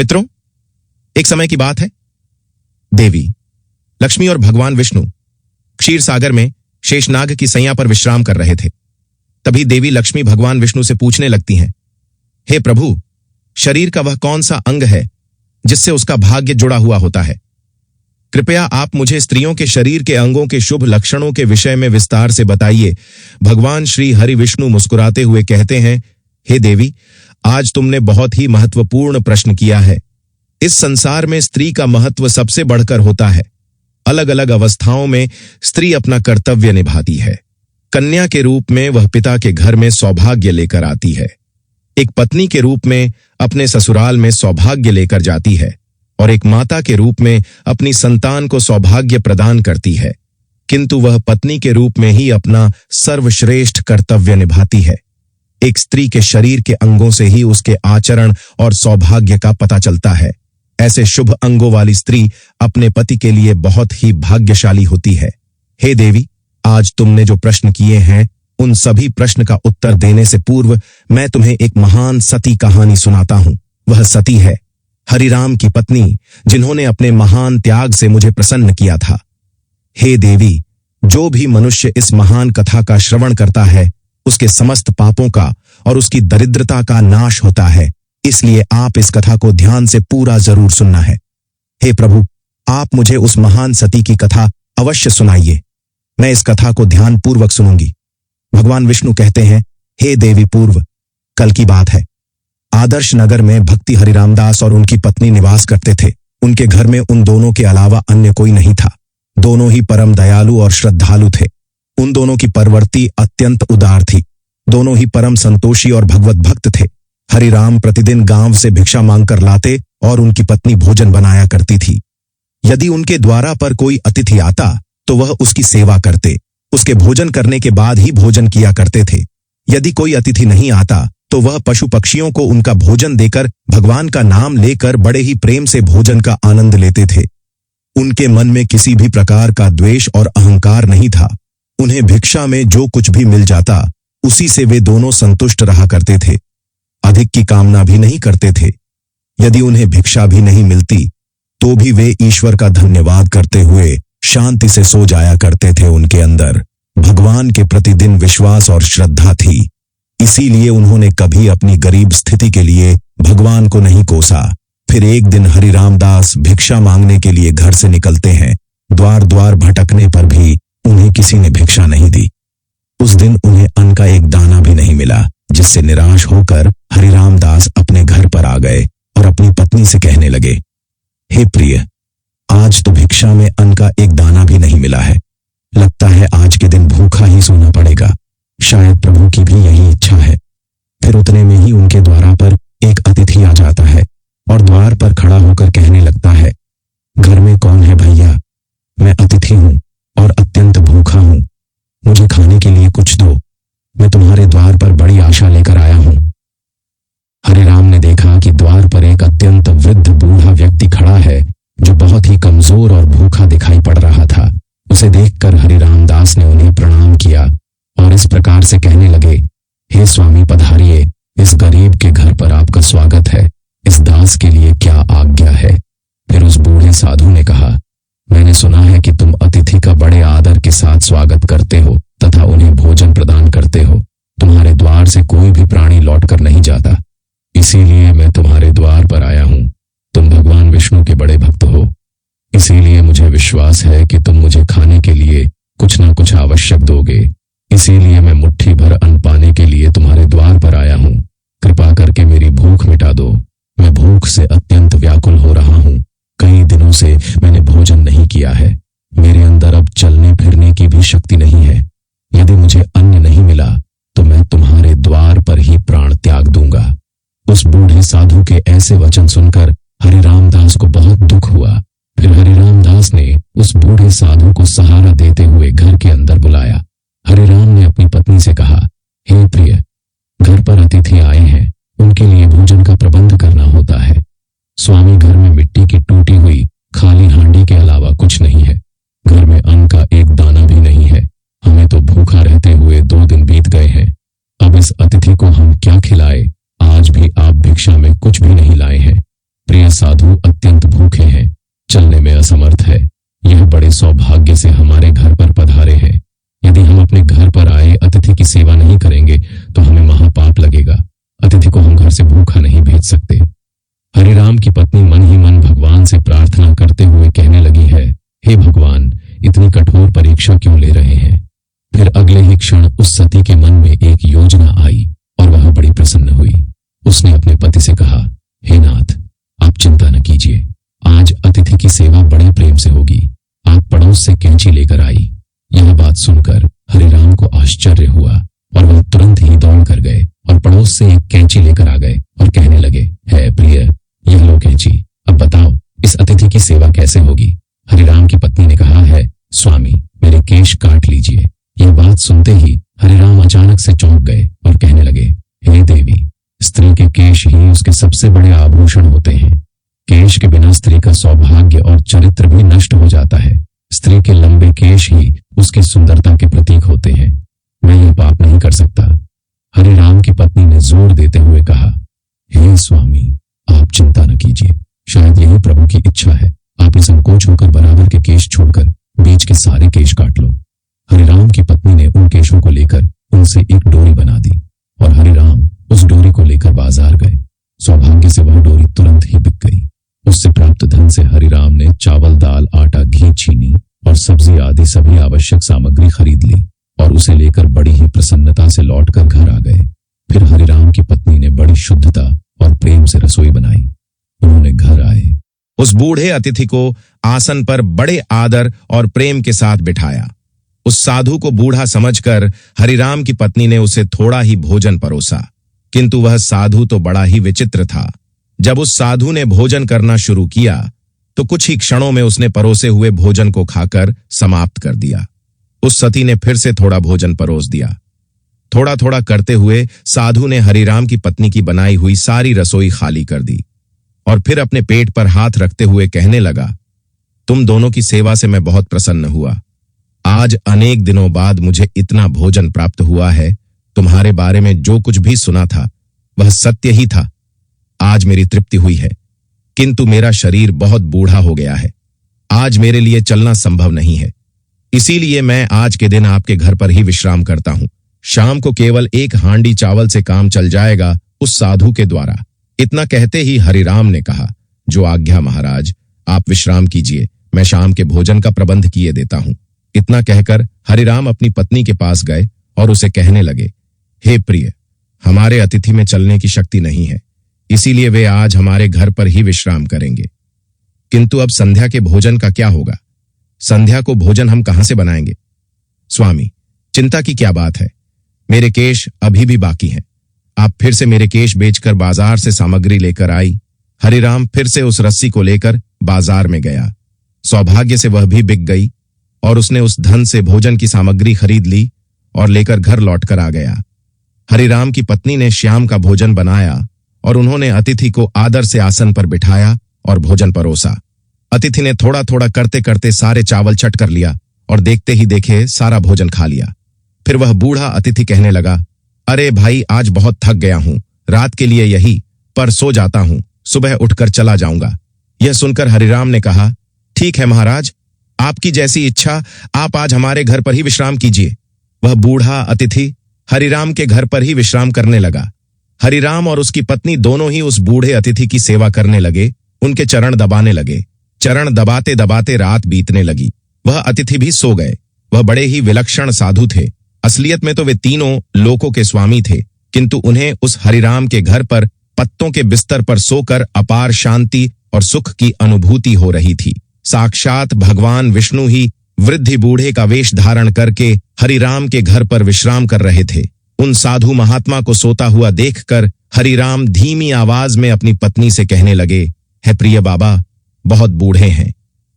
मित्रों, एक समय की बात है। देवी लक्ष्मी और भगवान विष्णु क्षीर सागर में शेषनाग की सैया पर विश्राम कर रहे थे। तभी देवी लक्ष्मी भगवान विष्णु से पूछने लगती हैं, हे प्रभु, शरीर का वह कौन सा अंग है जिससे उसका भाग्य जुड़ा हुआ होता है? कृपया आप मुझे स्त्रियों के शरीर के अंगों के शुभ लक्षणों के विषय में विस्तार से बताइए। भगवान श्री हरि विष्णु मुस्कुराते हुए कहते हैं, हे देवी, आज तुमने बहुत ही महत्वपूर्ण प्रश्न किया है। इस संसार में स्त्री का महत्व सबसे बढ़कर होता है। अलग अलग अवस्थाओं में स्त्री अपना कर्तव्य निभाती है। कन्या के रूप में वह पिता के घर में सौभाग्य लेकर आती है। एक पत्नी के रूप में अपने ससुराल में सौभाग्य लेकर जाती है और एक माता के रूप में अपनी संतान को सौभाग्य प्रदान करती है। किंतु वह पत्नी के रूप में ही अपना सर्वश्रेष्ठ कर्तव्य निभाती है। एक स्त्री के शरीर के अंगों से ही उसके आचरण और सौभाग्य का पता चलता है। ऐसे शुभ अंगों वाली स्त्री अपने पति के लिए बहुत ही भाग्यशाली होती है। हे देवी, आज तुमने जो प्रश्न किए हैं, उन सभी प्रश्न का उत्तर देने से पूर्व मैं तुम्हें एक महान सती कहानी सुनाता हूं। वह सती है हरिराम की पत्नी, जिन्होंने अपने महान त्याग से मुझे प्रसन्न किया था। हे देवी, जो भी मनुष्य इस महान कथा का श्रवण करता है, उसके समस्त पापों का और उसकी दरिद्रता का नाश होता है। इसलिए आप इस कथा को ध्यान से पूरा जरूर सुनना है। हे प्रभु, आप मुझे उस महान सती की कथा अवश्य सुनाइए। मैं इस कथा को ध्यान पूर्वक सुनूंगी। भगवान विष्णु कहते हैं, हे देवी, पूर्व कल की बात है। आदर्श नगर में भक्ति हरिरामदास और उनकी पत्नी निवास करते थे। उनके घर में उन दोनों के अलावा अन्य कोई नहीं था। दोनों ही परम दयालु और श्रद्धालु थे। उन दोनों की परवर्ती अत्यंत उदार थी। दोनों ही परम संतोषी और भगवत भक्त थे। हरिराम प्रतिदिन गांव से भिक्षा मांगकर लाते और उनकी पत्नी भोजन बनाया करती थी। यदि उनके द्वारा पर कोई अतिथि आता तो वह उसकी सेवा करते। उसके भोजन करने के बाद ही भोजन किया करते थे। यदि कोई अतिथि नहीं आता तो वह पशु पक्षियों को उनका भोजन देकर भगवान का नाम लेकर बड़े ही प्रेम से भोजन का आनंद लेते थे। उनके मन में किसी भी प्रकार का द्वेष और अहंकार नहीं था। उन्हें भिक्षा में जो कुछ भी मिल जाता, उसी से वे दोनों संतुष्ट रहा करते थे। अधिक की कामना भी नहीं करते थे। यदि उन्हें भिक्षा भी नहीं मिलती तो भी वे ईश्वर का धन्यवाद करते हुए शांति से सो जाया करते थे। उनके अंदर भगवान के प्रतिदिन विश्वास और श्रद्धा थी। इसीलिए उन्होंने कभी अपनी गरीब स्थिति के लिए भगवान को नहीं कोसा। फिर एक दिन हरिरामदास भिक्षा मांगने के लिए घर से निकलते हैं। द्वार द्वार भटकने पर भी उन्हें किसी ने भिक्षा नहीं दी। उस दिन उन्हें अन्न का एक दाना भी नहीं मिला, जिससे निराश होकर हरिरामदास अपने घर पर आ गए और अपनी पत्नी से कहने लगे, हे प्रिय, आज तो भिक्षा में अन्न का एक दाना भी नहीं मिला है। लगता है आज के दिन भूखा ही सोना पड़ेगा। शायद प्रभु की भी यही इच्छा है। फिर उतने में ही उनके द्वार पर एक अतिथि आ जाता है और द्वार पर खड़ा होकर कहने लगता है, घर में कौन है भैया? मैं अतिथि हूं और अत्यंत भूखा हूं। मुझे खाने के लिए कुछ दो। मैं तुम्हारे द्वार पर बड़ी आशा लेकर आया हूं। हरिराम ने देखा कि द्वार पर एक अत्यंत वृद्ध बूढ़ा व्यक्ति खड़ा है, जो बहुत ही कमजोर और भूखा दिखाई पड़ रहा था। उसे देखकर हरिरामदास ने उन्हें प्रणाम किया और इस प्रकार से कहने लगे, हे स्वामी, पधारिए। इस गरीब के घर पर आपका स्वागत है। इस दास के लिए क्या आज्ञा है? फिर उस बूढ़े साधु ने कहा, मैंने सुना है कि तुम अतिथि का बड़े आदर के साथ स्वागत करते हो तथा उन्हें भोजन प्रदान करते हो। तुम्हारे द्वार से कोई भी प्राणी लौटकर नहीं जाता, इसीलिए मैं तुम्हारे द्वार पर आया हूं। तुम भगवान विष्णु के बड़े भक्त हो, इसीलिए मुझे विश्वास है कि तुम मुझे खाने के लिए कुछ न कुछ आवश्यक दोगे। इसीलिए मैं मुट्ठी भर अन्न पाने के लिए तुम्हारे द्वार पर आया हूं। कृपा करके मेरी भूख मिटा दो। मैं भूख से अत्यंत व्याकुल हो रहा हूं। कई दिनों से मैंने भोजन नहीं किया है। मेरे अंदर अब चलने फिरने की भी शक्ति नहीं है। यदि मुझे अन्न नहीं मिला तो मैं तुम्हारे द्वार पर ही प्राण त्याग दूंगा। उस बूढ़े साधु के ऐसे वचन सुनकर हरिरामदास को बहुत दुख हुआ। फिर हरिरामदास ने उस बूढ़े साधु को सहारा देते हुए घर के अंदर बुलाया। हरिराम ने अपनी पत्नी से कहा, हे प्रिय, घर पर अतिथि आए हैं, उनके लिए भोजन का प्रबंध करना होता है। स्वामी, घर में मिट्टी की टूटी हुई खाली हांडी के अलावा कुछ नहीं है। घर में अन्न का एक दाना भी नहीं है। हमें तो भूखा रहते हुए 2 दिन बीत गए हैं। अब इस अतिथि को हम क्या खिलाए? आज भी आप भिक्षा में कुछ भी नहीं लाए हैं। प्रिय साधु अत्यंत भूखे हैं, चलने में असमर्थ है। यह बड़े सौभाग्य से हमारे घर पर पधारे हैं। यदि हम अपने घर पर आए अतिथि की सेवा नहीं करेंगे तो हमें महापाप लगेगा। अतिथि को हम घर से भूखा नहीं भेज सकते। हरिराम की पत्नी मन ही मन भगवान से प्रार्थना करते हुए कहने लगी है, हे भगवान, इतनी कठोर परीक्षा क्यों ले रहे हैं? फिर अगले ही क्षण उस सती के मन में एक योजना आई और वह बड़ी प्रसन्न हुई। उसने अपने पति से कहा, हे नाथ, आप चिंता न कीजिए, आज अतिथि की सेवा बड़े प्रेम से होगी। आप पड़ोस से कैंची लेकर आई। यह बात सुनकर हरिराम को आश्चर्य हुआ और वह तुरंत ही दौड़ कर गए और पड़ोस से एक कैंची लेकर आ गए और कहने लगे, है प्रिय, यह लो कैंची, अब बताओ इस अतिथि की सेवा कैसे होगी? हरिराम की पत्नी ने कहा है, स्वामी, मेरे केश काट लीजिए। यह बात सुनते ही हरिराम अचानक से चौंक गए और कहने लगे, हे देवी, स्त्री के केश ही उसके सबसे बड़े आभूषण होते हैं। केश के बिना स्त्री का सौभाग्य और चरित्र भी नष्ट हो जाता है। स्त्री के लंबे केश ही उसकी सुंदरता के प्रतीक होते हैं। मैं यह पाप नहीं कर सकता। हरिराम की पत्नी ने जोर देते हुए कहा, हे स्वामी, आप चिंता न कीजिए, शायद यही प्रभु की इच्छा है। आप निसंकोच होकर बराबर के केश छोड़कर बीच के सारे केश काट लो। हरिराम की पत्नी ने उन केशों को लेकर उनसे एक डोरी बना दी और हरिराम उस डोरी को लेकर बाजार गए। सौभाग्य से वह डोरी तुरंत ही बिक गई। उससे प्राप्त धन से हरिराम ने चावल, दाल, आटा, घी, चीनी और सब्जी आदि सभी आवश्यक सामग्री खरीद ली और उसे लेकर बड़ी ही प्रसन्नता से लौटकर घर आ गए। फिर हरिराम की पत्नी ने बड़ी शुद्धता और प्रेम से रसोई बनाई। उन्होंने घर आए उस बूढ़े अतिथि को आसन पर बड़े आदर और प्रेम के साथ बिठाया। उस साधु को बूढ़ा समझकर हरिराम की पत्नी ने उसे थोड़ा ही भोजन परोसा, किंतु वह साधु तो बड़ा ही विचित्र था। जब उस साधु ने भोजन करना शुरू किया तो कुछ ही क्षणों में उसने परोसे हुए भोजन को खाकर समाप्त कर दिया। उस सती ने फिर से थोड़ा भोजन परोस दिया। थोड़ा थोड़ा करते हुए साधु ने हरिराम की पत्नी की बनाई हुई सारी रसोई खाली कर दी और फिर अपने पेट पर हाथ रखते हुए कहने लगा, तुम दोनों की सेवा से मैं बहुत प्रसन्न हुआ। आज अनेक दिनों बाद मुझे इतना भोजन प्राप्त हुआ है। तुम्हारे बारे में जो कुछ भी सुना था वह सत्य ही था। आज मेरी तृप्ति हुई है, किंतु मेरा शरीर बहुत बूढ़ा हो गया है। आज मेरे लिए चलना संभव नहीं है, इसीलिए मैं आज के दिन आपके घर पर ही विश्राम करता हूं। शाम को केवल एक हांडी चावल से काम चल जाएगा उस साधु के द्वारा। इतना कहते ही हरिराम ने कहा, जो आज्ञा महाराज, आप विश्राम कीजिए, मैं शाम के भोजन का प्रबंध किए देता हूं। इतना कहकर हरिराम अपनी पत्नी के पास गए और उसे कहने लगे, हे प्रिय, हमारे अतिथि में चलने की शक्ति नहीं है, इसीलिए वे आज हमारे घर पर ही विश्राम करेंगे। किंतु अब संध्या के भोजन का क्या होगा? संध्या को भोजन हम कहां से बनाएंगे? स्वामी, चिंता की क्या बात है, मेरे केश अभी भी बाकी हैं। आप फिर से मेरे केश बेचकर बाजार से सामग्री लेकर आई। हरिराम फिर से उस रस्सी को लेकर बाजार में गया। सौभाग्य से वह भी बिक गई और उसने उस धन से भोजन की सामग्री खरीद ली और लेकर घर लौटकर आ गया। हरिराम की पत्नी ने शाम का भोजन बनाया और उन्होंने अतिथि को आदर से आसन पर बिठाया और भोजन परोसा। अतिथि ने थोड़ा थोड़ा करते करते सारे चावल चट कर लिया और देखते ही देखे सारा भोजन खा लिया। फिर वह बूढ़ा अतिथि कहने लगा, अरे भाई, आज बहुत थक गया हूं, रात के लिए यही पर सो जाता हूं, सुबह उठकर चला जाऊंगा। यह सुनकर हरिराम ने कहा, ठीक है महाराज, आपकी जैसी इच्छा, आप आज हमारे घर पर ही विश्राम कीजिए। वह बूढ़ा अतिथि हरिराम के घर पर ही विश्राम करने लगा। हरिराम और उसकी पत्नी दोनों ही उस बूढ़े अतिथि की सेवा करने लगे, उनके चरण दबाने लगे। चरण दबाते दबाते रात बीतने लगी। वह अतिथि भी सो गए। वह बड़े ही विलक्षण साधु थे। असलियत में तो वे तीनों लोकों के स्वामी थे, किंतु उन्हें उस हरिराम के घर पर पत्तों के बिस्तर पर सोकर अपार शांति और सुख की अनुभूति हो रही थी। साक्षात भगवान विष्णु ही वृद्धि बूढ़े का वेश धारण करके हरिराम के घर पर विश्राम कर रहे थे। उन साधु महात्मा को सोता हुआ देखकर हरिराम धीमी आवाज में अपनी पत्नी से कहने लगे, है प्रिय बाबा, बहुत बूढ़े हैं,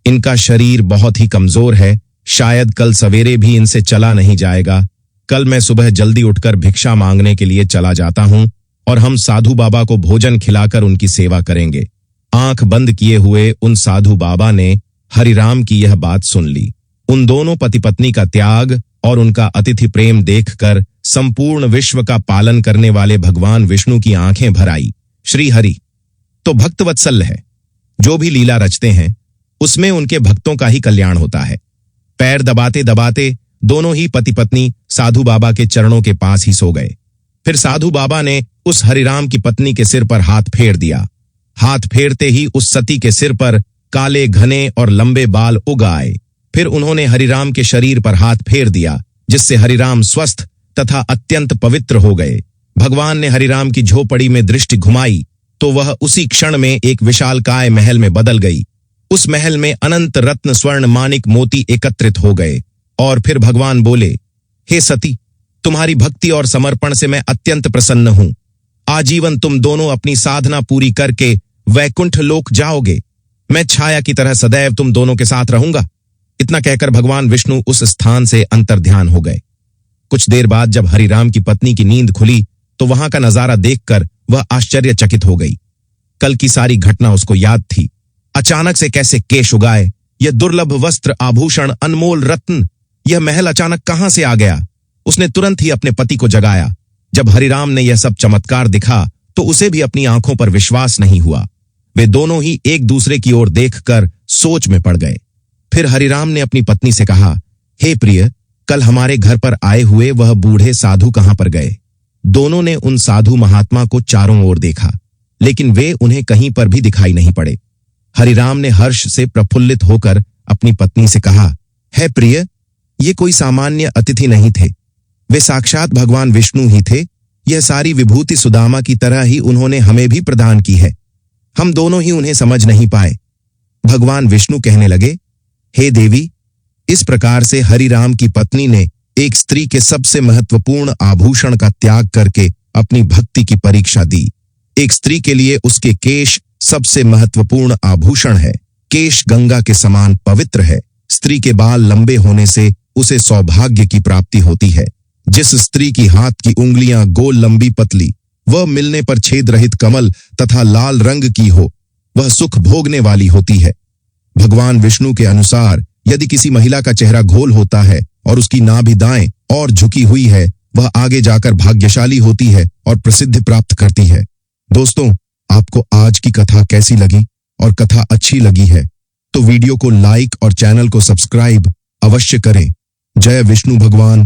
इनका शरीर बहुत ही कमजोर है, शायद कल सवेरे भी इनसे चला नहीं जाएगा। कल मैं सुबह जल्दी उठकर भिक्षा मांगने के लिए चला जाता हूं और हम साधु बाबा को भोजन खिलाकर उनकी सेवा करेंगे। आंख बंद किए हुए उन साधु बाबा ने हरिराम की यह बात सुन ली। उन दोनों पति पत्नी का त्याग और उनका अतिथि प्रेम देखकर संपूर्ण विश्व का पालन करने वाले भगवान विष्णु की आंखें भर आई। श्री हरि तो भक्तवत्सल है, जो भी लीला रचते हैं उसमें उनके भक्तों का ही कल्याण होता है। पैर दबाते दबाते दोनों ही पति पत्नी साधु बाबा के चरणों के पास ही सो गए। फिर साधु बाबा ने उस हरिराम की पत्नी के सिर पर हाथ फेर दिया। हाथ फेरते ही उस सती के सिर पर काले घने और लंबे बाल उग आए। फिर उन्होंने हरिराम के शरीर पर हाथ फेर दिया, जिससे हरिराम स्वस्थ तथा अत्यंत पवित्र हो गए। भगवान ने हरिराम की झोपड़ी में दृष्टि घुमाई तो वह उसी क्षण में एक विशालकाय महल में बदल गई। उस महल में अनंत रत्न स्वर्ण मानिक मोती एकत्रित हो गए और फिर भगवान बोले, हे सती, तुम्हारी भक्ति और समर्पण से मैं अत्यंत प्रसन्न हूं। आजीवन तुम दोनों अपनी साधना पूरी करके वैकुंठ लोक जाओगे। मैं छाया की तरह सदैव तुम दोनों के साथ रहूंगा। इतना कहकर भगवान विष्णु उस स्थान से अंतर्ध्यान हो गए। कुछ देर बाद जब हरिराम की पत्नी की नींद खुली तो वहां का नजारा देखकर वह आश्चर्यचकित हो गई। कल की सारी घटना उसको याद थी। अचानक से कैसे केश उगाए, यह दुर्लभ वस्त्र आभूषण अनमोल रत्न, यह महल अचानक कहां से आ गया। उसने तुरंत ही अपने पति को जगाया। जब हरिराम ने यह सब चमत्कार दिखा तो उसे भी अपनी आंखों पर विश्वास नहीं हुआ। वे दोनों ही एक दूसरे की ओर देखकर सोच में पड़ गए। फिर हरिराम ने अपनी पत्नी से कहा, हे प्रिय, कल हमारे घर पर आए हुए वह बूढ़े साधु कहां पर गए। दोनों ने उन साधु महात्मा को चारों ओर देखा, लेकिन वे उन्हें कहीं पर भी दिखाई नहीं पड़े। हरिराम ने हर्ष से प्रफुल्लित होकर अपनी पत्नी से कहा, हे प्रिय, ये कोई सामान्य अतिथि नहीं थे, वे साक्षात भगवान विष्णु ही थे। यह सारी विभूति सुदामा की तरह ही उन्होंने हमें भी प्रदान की है। हम दोनों ही उन्हें समझ नहीं पाए। भगवान विष्णु कहने लगे, हे देवी, इस प्रकार से हरिराम की पत्नी ने एक स्त्री के सबसे महत्वपूर्ण आभूषण का त्याग करके अपनी भक्ति की परीक्षा दी। एक स्त्री के लिए उसके केश सबसे महत्वपूर्ण आभूषण है। केश गंगा के समान पवित्र है। स्त्री के बाल लंबे होने से उसे सौभाग्य की प्राप्ति होती है। जिस स्त्री की हाथ की उंगलियां गोल लंबी पतली, वह मिलने पर छेद रहित कमल तथा लाल रंग की हो, वह सुख भोगने वाली होती है। भगवान विष्णु के अनुसार यदि किसी महिला का चेहरा गोल होता है और उसकी नाभि दाएं और झुकी हुई है, वह आगे जाकर भाग्यशाली होती है और प्रसिद्धि प्राप्त करती है। दोस्तों, आपको आज की कथा कैसी लगी और कथा अच्छी लगी है तो वीडियो को लाइक और चैनल को सब्सक्राइब अवश्य करें। जय विष्णु भगवान।